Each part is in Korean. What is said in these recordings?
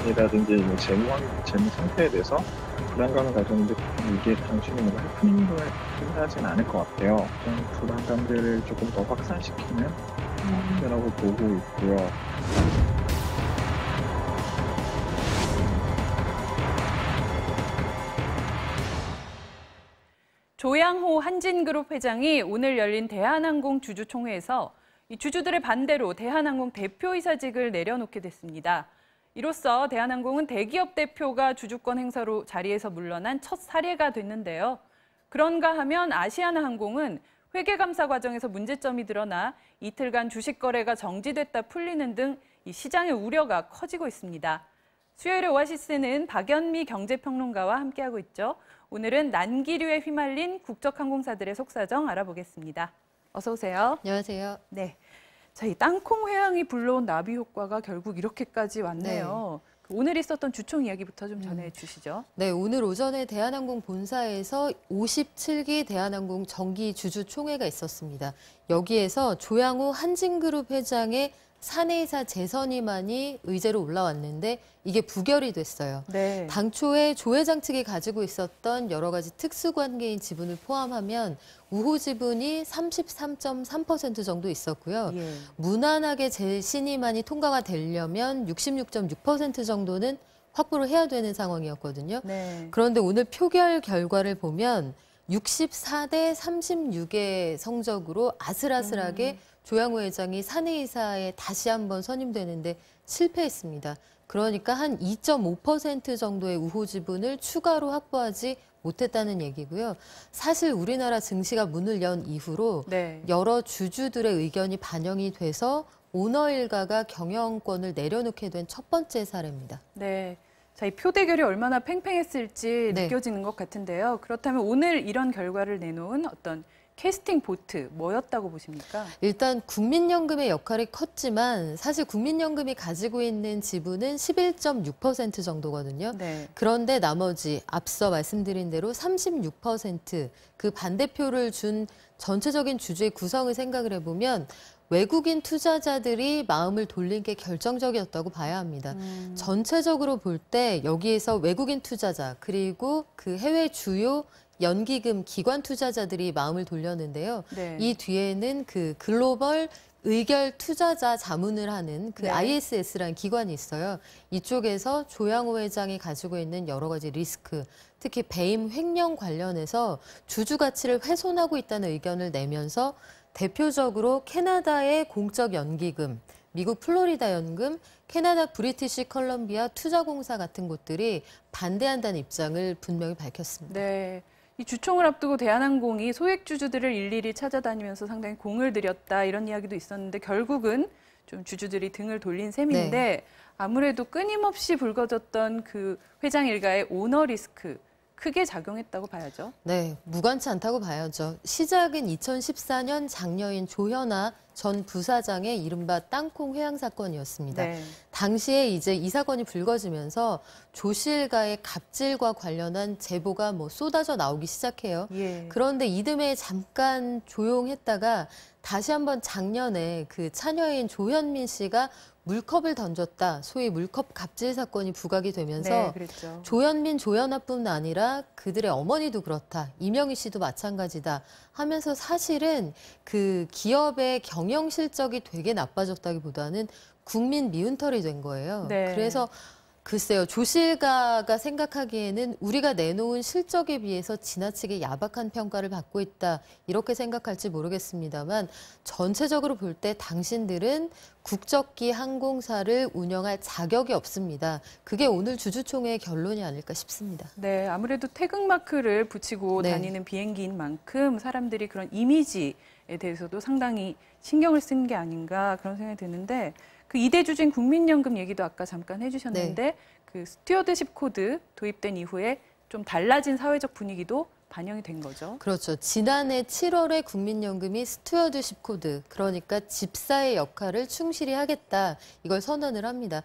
이라든지 뭐 재무 상태에 대해서 불안감을 가졌는데 이게 단순히 뭔가 해프닝으로 끝나진 않을 것 같아요. 좀 불안감들을 조금 더 확산시키는 상태라고 보고 있고요. 조양호 한진그룹 회장이 오늘 열린 대한항공 주주총회에서 이 주주들의 반대로 대한항공 대표이사직을 내려놓게 됐습니다. 이로써 대한항공은 대기업 대표가 주주권 행사로 자리에서 물러난 첫 사례가 됐는데요. 그런가 하면 아시아나항공은 회계감사 과정에서 문제점이 드러나 이틀간 주식 거래가 정지됐다 풀리는 등 이 시장의 우려가 커지고 있습니다. 수요일에 오아시스는 박연미 경제평론가와 함께하고 있죠. 오늘은 난기류에 휘말린 국적항공사들의 속사정 알아보겠습니다. 어서 오세요. 안녕하세요. 네, 자, 이 땅콩 회항이 불러온 나비 효과가 결국 이렇게까지 왔네요. 네. 오늘 있었던 주총 이야기부터 좀 전해주시죠. 네, 오늘 오전에 대한항공 본사에서 57기 대한항공 정기 주주총회가 있었습니다. 여기에서 조양호 한진그룹 회장의 사내이사 재선임안이 의제로 올라왔는데 이게 부결이 됐어요. 네. 당초에 조 회장 측이 가지고 있었던 여러 가지 특수관계인 지분을 포함하면 우호 지분이 33.3% 정도 있었고요. 예. 무난하게 재신임안이 통과가 되려면 66.6% 정도는 확보를 해야 되는 상황이었거든요. 네. 그런데 오늘 표결 결과를 보면 64대 36의 성적으로 아슬아슬하게 조양호 회장이 사내이사에 다시 한번 선임되는데 실패했습니다. 그러니까 한 2.5% 정도의 우호 지분을 추가로 확보하지 못했다는 얘기고요. 사실 우리나라 증시가 문을 연 이후로 네. 여러 주주들의 의견이 반영이 돼서 오너 일가가 경영권을 내려놓게 된 첫 번째 사례입니다. 네. 자, 이 표 대결이 얼마나 팽팽했을지 네. 느껴지는 것 같은데요. 그렇다면 오늘 이런 결과를 내놓은 어떤 캐스팅 보트 뭐였다고 보십니까? 일단 국민연금의 역할이 컸지만 사실 국민연금이 가지고 있는 지분은 11.6% 정도거든요. 네. 그런데 나머지 앞서 말씀드린 대로 36%그 반대표를 준 전체적인 주주의 구성을 생각을 해보면 외국인 투자자들이 마음을 돌린 게 결정적이었다고 봐야 합니다. 전체적으로 볼 때 여기에서 외국인 투자자 그리고 그 해외 주요 연기금 기관 투자자들이 마음을 돌렸는데요. 네. 이 뒤에는 그 글로벌 의결 투자자 자문을 하는 그 네. ISS라는 기관이 있어요. 이쪽에서 조양호 회장이 가지고 있는 여러 가지 리스크, 특히 배임 횡령 관련해서 주주 가치를 훼손하고 있다는 의견을 내면서 대표적으로 캐나다의 공적 연기금, 미국 플로리다 연금, 캐나다 브리티시 컬럼비아 투자공사 같은 곳들이 반대한다는 입장을 분명히 밝혔습니다. 네. 이 주총을 앞두고 대한항공이 소액 주주들을 일일이 찾아다니면서 상당히 공을 들였다 이런 이야기도 있었는데 결국은 좀 주주들이 등을 돌린 셈인데 네. 아무래도 끊임없이 불거졌던 그 회장 일가의 오너 리스크 크게 작용했다고 봐야죠. 네, 무관치 않다고 봐야죠. 시작은 2014년 장녀인 조현아 전 부사장의 이른바 땅콩 회항 사건이었습니다. 네. 당시에 이제 이 사건이 불거지면서 조 씨 일가의 갑질과 관련한 제보가 쏟아져 나오기 시작해요. 예. 그런데 이듬해 잠깐 조용했다가 다시 한번 작년에 그 차녀인 조현민 씨가 물컵을 던졌다, 소위 물컵 갑질 사건이 부각이 되면서 네, 그랬죠. 조현민, 조현아뿐 아니라 그들의 어머니도 그렇다, 이명희 씨도 마찬가지다 하면서 사실은 그 기업의 경영 실적이 되게 나빠졌다기보다는 국민 미운털이 된 거예요. 네. 그래서 글쎄요, 조실가가 생각하기에는 우리가 내놓은 실적에 비해서 지나치게 야박한 평가를 받고 있다, 이렇게 생각할지 모르겠습니다만 전체적으로 볼 때 당신들은 국적기 항공사를 운영할 자격이 없습니다. 그게 오늘 주주총회의 결론이 아닐까 싶습니다. 네, 아무래도 태극마크를 붙이고 네. 다니는 비행기인 만큼 사람들이 그런 이미지에 대해서도 상당히 신경을 쓴 게 아닌가 그런 생각이 드는데 그 2대 주주인 국민연금 얘기도 아까 잠깐 해주셨는데 네. 그 스튜어드십 코드 도입된 이후에 좀 달라진 사회적 분위기도 반영이 된 거죠. 그렇죠. 지난해 7월에 국민연금이 스튜어드십 코드, 그러니까 집사의 역할을 충실히 하겠다, 이걸 선언을 합니다.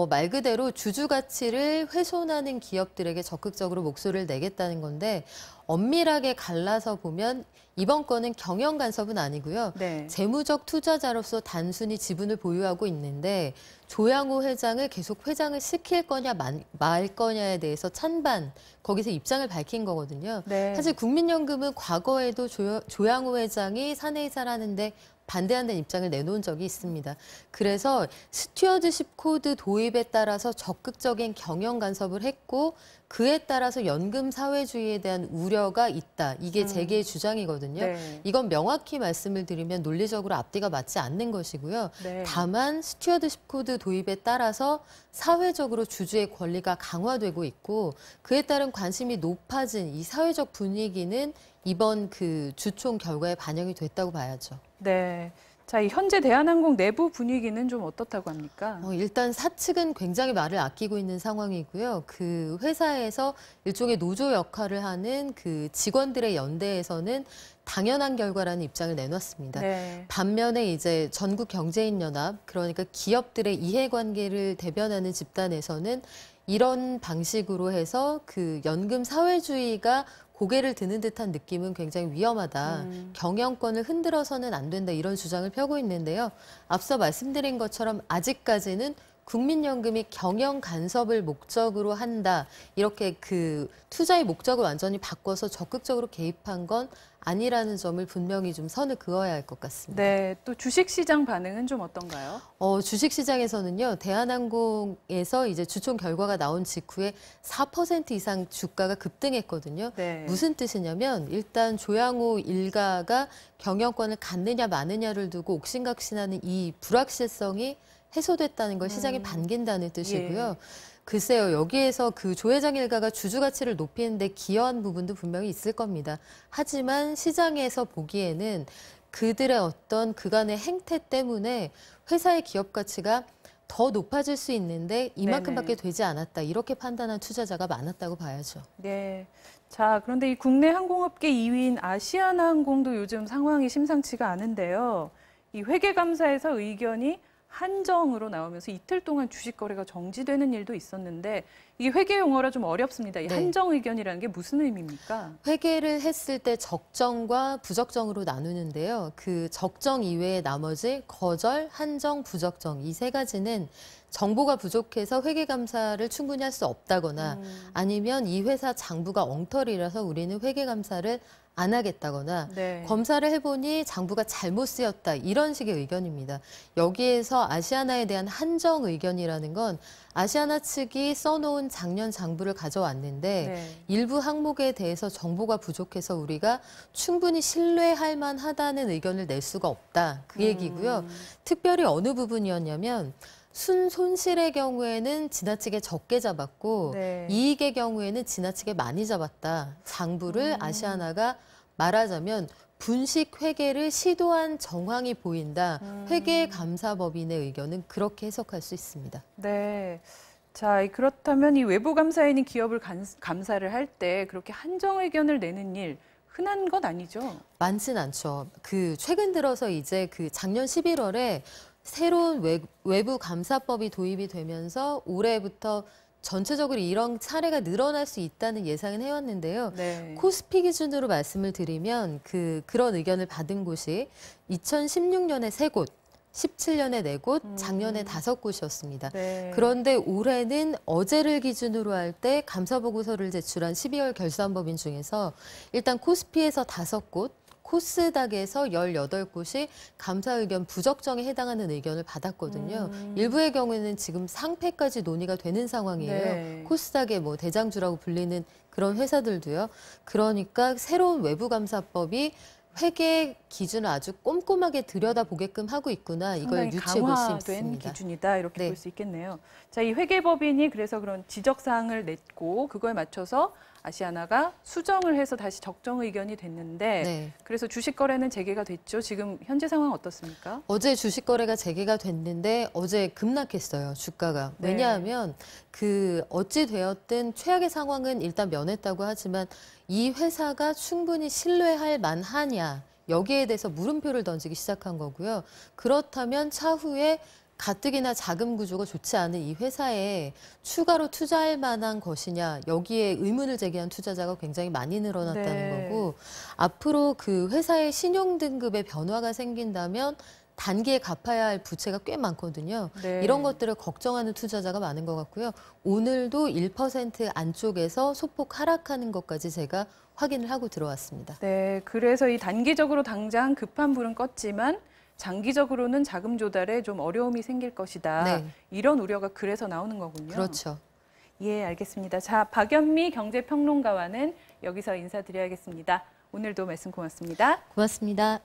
말 그대로 주주 가치를 훼손하는 기업들에게 적극적으로 목소리를 내겠다는 건데 엄밀하게 갈라서 보면 이번 건은 경영 간섭은 아니고요. 네. 재무적 투자자로서 단순히 지분을 보유하고 있는데 조양호 회장을 계속 회장을 시킬 거냐 말 거냐에 대해서 찬반 거기서 입장을 밝힌 거거든요. 네. 사실 국민연금은 과거에도 조양호 회장이 사내이사를 하는데 반대한다는 입장을 내놓은 적이 있습니다. 그래서 스튜어드십 코드 도입에 따라서 적극적인 경영 간섭을 했고 그에 따라서 연금 사회주의에 대한 우려가 있다. 이게 재계의 주장이거든요. 네. 이건 명확히 말씀을 드리면 논리적으로 앞뒤가 맞지 않는 것이고요. 네. 다만 스튜어드십 코드 도입에 따라서 사회적으로 주주의 권리가 강화되고 있고 그에 따른 관심이 높아진 이 사회적 분위기는 이번 그 주총 결과에 반영이 됐다고 봐야죠. 네. 자, 이 현재 대한항공 내부 분위기는 좀 어떻다고 합니까? 일단 사측은 굉장히 말을 아끼고 있는 상황이고요. 그 회사에서 일종의 노조 역할을 하는 그 직원들의 연대에서는 당연한 결과라는 입장을 내놨습니다. 네. 반면에 이제 전국경제인연합, 그러니까 기업들의 이해관계를 대변하는 집단에서는 이런 방식으로 해서 그 연금 사회주의가 고개를 드는 듯한 느낌은 굉장히 위험하다. 경영권을 흔들어서는 안 된다. 이런 주장을 펴고 있는데요. 앞서 말씀드린 것처럼 아직까지는 국민연금이 경영 간섭을 목적으로 한다. 이렇게 그 투자의 목적을 완전히 바꿔서 적극적으로 개입한 건 아니라는 점을 분명히 좀 선을 그어야 할 것 같습니다. 네. 또 주식시장 반응은 좀 어떤가요? 주식시장에서는요, 대한항공에서 이제 주총 결과가 나온 직후에 4% 이상 주가가 급등했거든요. 네. 무슨 뜻이냐면 일단 조양호 일가가 경영권을 갖느냐 마느냐를 두고 옥신각신하는 이 불확실성이 해소됐다는 걸 시장이 반긴다는 뜻이고요. 예. 글쎄요, 여기에서 그 조 회장 일가가 주주 가치를 높이는데 기여한 부분도 분명히 있을 겁니다. 하지만 시장에서 보기에는 그들의 어떤 그간의 행태 때문에 회사의 기업 가치가 더 높아질 수 있는데 이만큼밖에 네네. 되지 않았다. 이렇게 판단한 투자자가 많았다고 봐야죠. 네. 자, 그런데 이 국내 항공업계 2위인 아시아나항공도 요즘 상황이 심상치가 않은데요. 이 회계감사에서 의견이 한정으로 나오면서 이틀 동안 주식 거래가 정지되는 일도 있었는데 이게 회계 용어라 좀 어렵습니다. 이 네. 한정 의견이라는 게 무슨 의미입니까? 회계를 했을 때 적정과 부적정으로 나누는데요. 그 적정 이외의 나머지 거절, 한정, 부적정 이 세 가지는 정보가 부족해서 회계감사를 충분히 할 수 없다거나 아니면 이 회사 장부가 엉터리라서 우리는 회계감사를 안 하겠다거나 네. 검사를 해보니 장부가 잘못 쓰였다 이런 식의 의견입니다. 여기에서 아시아나에 대한 한정 의견이라는 건 아시아나 측이 써놓은 작년 장부를 가져왔는데 네. 일부 항목에 대해서 정보가 부족해서 우리가 충분히 신뢰할 만하다는 의견을 낼 수가 없다. 그 얘기고요. 특별히 어느 부분이었냐면 순손실의 경우에는 지나치게 적게 잡았고 네. 이익의 경우에는 지나치게 많이 잡았다. 장부를 아시아나가 말하자면 분식 회계를 시도한 정황이 보인다. 회계감사법인의 의견은 그렇게 해석할 수 있습니다. 네. 자, 그렇다면 이 외부 감사인이 기업을 감사를 할 때 그렇게 한정 의견을 내는 일 흔한 건 아니죠? 많진 않죠. 그 최근 들어서 이제 그 작년 11월에 새로운 외부 감사법이 도입이 되면서 올해부터 전체적으로 이런 사례가 늘어날 수 있다는 예상은 해왔는데요. 네. 코스피 기준으로 말씀을 드리면 그런 의견을 받은 곳이 2016년에 3곳, 17년에 4곳, 작년에 5곳이었습니다. 네. 그런데 올해는 어제를 기준으로 할 때 감사보고서를 제출한 12월 결산법인 중에서 일단 코스피에서 5곳, 코스닥에서 18곳이 감사 의견 부적정에 해당하는 의견을 받았거든요. 일부의 경우에는 지금 상패까지 논의가 되는 상황이에요. 네. 코스닥의 뭐 대장주라고 불리는 그런 회사들도요. 그러니까 새로운 외부감사법이 회계 기준을 아주 꼼꼼하게 들여다보게끔 하고 있구나. 이걸 상당히 유추해 볼 수 강화된 있습니다. 기준이다 이렇게 네. 볼 수 있겠네요. 자, 이 회계법인이 그래서 그런 지적사항을 냈고 그거에 맞춰서 아시아나가 수정을 해서 다시 적정 의견이 됐는데 네. 그래서 주식 거래는 재개가 됐죠. 지금 현재 상황 어떻습니까? 어제 주식 거래가 재개가 됐는데 어제 급락했어요, 주가가. 네. 왜냐하면 그 어찌 되었든 최악의 상황은 일단 면했다고 하지만 이 회사가 충분히 신뢰할 만하냐 여기에 대해서 물음표를 던지기 시작한 거고요. 그렇다면 차후에 가뜩이나 자금 구조가 좋지 않은 이 회사에 추가로 투자할 만한 것이냐, 여기에 의문을 제기한 투자자가 굉장히 많이 늘어났다는 네. 거고, 앞으로 그 회사의 신용 등급에 변화가 생긴다면 단기에 갚아야 할 부채가 꽤 많거든요. 네. 이런 것들을 걱정하는 투자자가 많은 것 같고요. 오늘도 1% 안쪽에서 소폭 하락하는 것까지 제가 확인을 하고 들어왔습니다. 네, 그래서 이 단기적으로 당장 급한 불은 껐지만 장기적으로는 자금 조달에 좀 어려움이 생길 것이다. 네. 이런 우려가 그래서 나오는 거군요. 그렇죠. 예, 알겠습니다. 자, 박연미 경제평론가와는 여기서 인사드려야겠습니다. 오늘도 말씀 고맙습니다. 고맙습니다.